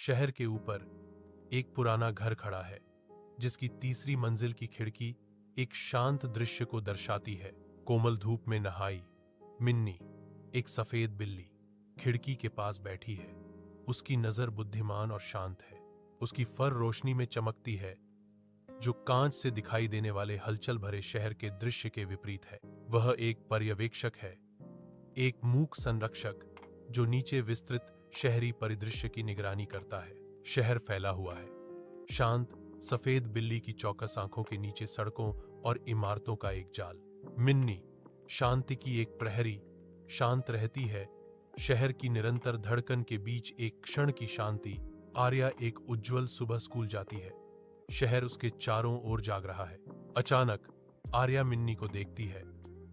शहर के ऊपर एक पुराना घर खड़ा है, जिसकी तीसरी मंजिल की खिड़की एक शांत दृश्य को दर्शाती है। कोमल धूप में नहाई मिन्नी, एक सफेद बिल्ली, खिड़की के पास बैठी है। उसकी नजर बुद्धिमान और शांत है। उसकी फर रोशनी में चमकती है, जो कांच से दिखाई देने वाले हलचल भरे शहर के दृश्य के विपरीत है। वह एक पर्यवेक्षक है, एक मूक संरक्षक, जो नीचे विस्तृत शहरी परिदृश्य की निगरानी करता है। शहर फैला हुआ है, शांत सफेद बिल्ली की चौकस आंखों के नीचे सड़कों और इमारतों का एक जाल। मिन्नी, शांति की एक प्रहरी, शांत रहती है, शहर की निरंतर धड़कन के बीच एक क्षण की शांति। आर्या एक उज्जवल सुबह स्कूल जाती है। शहर उसके चारों ओर जाग रहा है। अचानक आर्या मिन्नी को देखती है।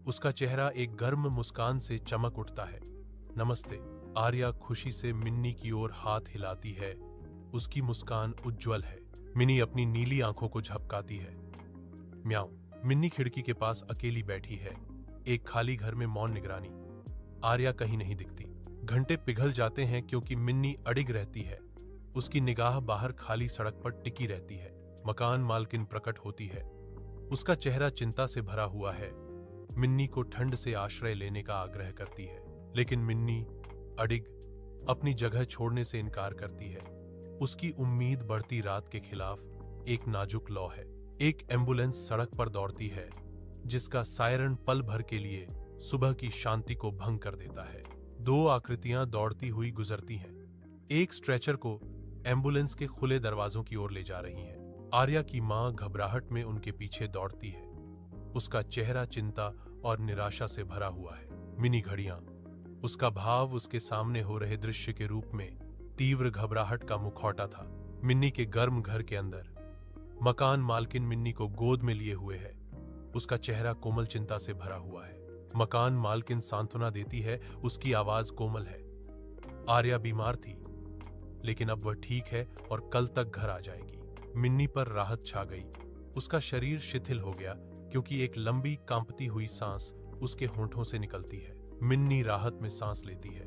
उसका चेहरा एक गर्म मुस्कान से चमक उठता है। नमस्ते। आर्या खुशी से मिन्नी की ओर हाथ हिलाती है। उसकी मुस्कान उज्जवल है। मिन्नी अपनी नीली आंखों को झपकाती है। म्याऊं। मिन्नी खिड़की के पास अकेली बैठी है, एक खाली घर में मौन निगरानी। आर्या कहीं नहीं दिखती। घंटे पिघल जाते हैं क्योंकि मिन्नी अडिग रहती है। उसकी निगाह बाहर खाली सड़क पर टिकी रहती है। मकान मालकिन प्रकट होती है। उसका चेहरा चिंता से भरा हुआ है। मिन्नी को ठंड से आश्रय लेने का आग्रह करती है, लेकिन मिन्नी अडिग अपनी जगह छोड़ने से इनकार करती है। उसकी उम्मीद बढ़ती रात के खिलाफ एक नाजुक लौ है। एक एम्बुलेंस सड़क पर दौड़ती है, जिसका सायरन पल भर के लिए सुबह की शांति को भंग कर देता है। दो आकृतियां दौड़ती हुई गुजरती हैं, एक स्ट्रेचर को एम्बुलेंस के खुले दरवाजों की ओर ले जा रही है। आर्या की मां घबराहट में उनके पीछे दौड़ती है। उसका चेहरा चिंता और निराशा से भरा हुआ है। मिनी घड़ियां, उसका भाव उसके सामने हो रहे दृश्य के रूप में तीव्र घबराहट का मुखौटा था। मिन्नी के गर्म घर के अंदर मकान मालकिन मिन्नी को गोद में लिए हुए है। उसका चेहरा कोमल चिंता से भरा हुआ है। मकान मालकिन सांत्वना देती है, उसकी आवाज कोमल है। आर्या बीमार थी, लेकिन अब वह ठीक है और कल तक घर आ जाएगी। मिन्नी पर राहत छा गई। उसका शरीर शिथिल हो गया, क्योंकि एक लंबी कांपती हुई सांस उसके होंठों से निकलती है। मिन्नी राहत में सांस लेती है।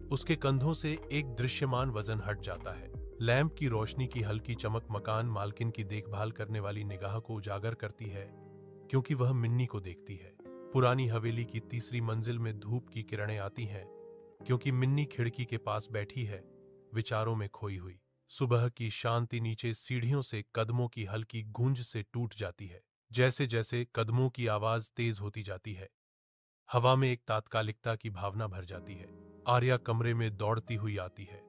उसके कंधों से एक दृश्यमान वजन हट जाता है। लैंप की रोशनी की हल्की चमक मकान मालकिन की देखभाल करने वाली निगाह को उजागर करती है, क्योंकि वह मिन्नी को देखती है। पुरानी हवेली की तीसरी मंजिल में धूप की किरणें आती हैं, क्योंकि मिन्नी खिड़की के पास बैठी है, विचारों में खोई हुई। सुबह की शांति नीचे सीढ़ियों से कदमों की हल्की गूंज से टूट जाती है। जैसे जैसे कदमों की आवाज तेज होती जाती है, हवा में एक तात्कालिकता की भावना भर जाती है। आर्या कमरे में दौड़ती हुई आती है।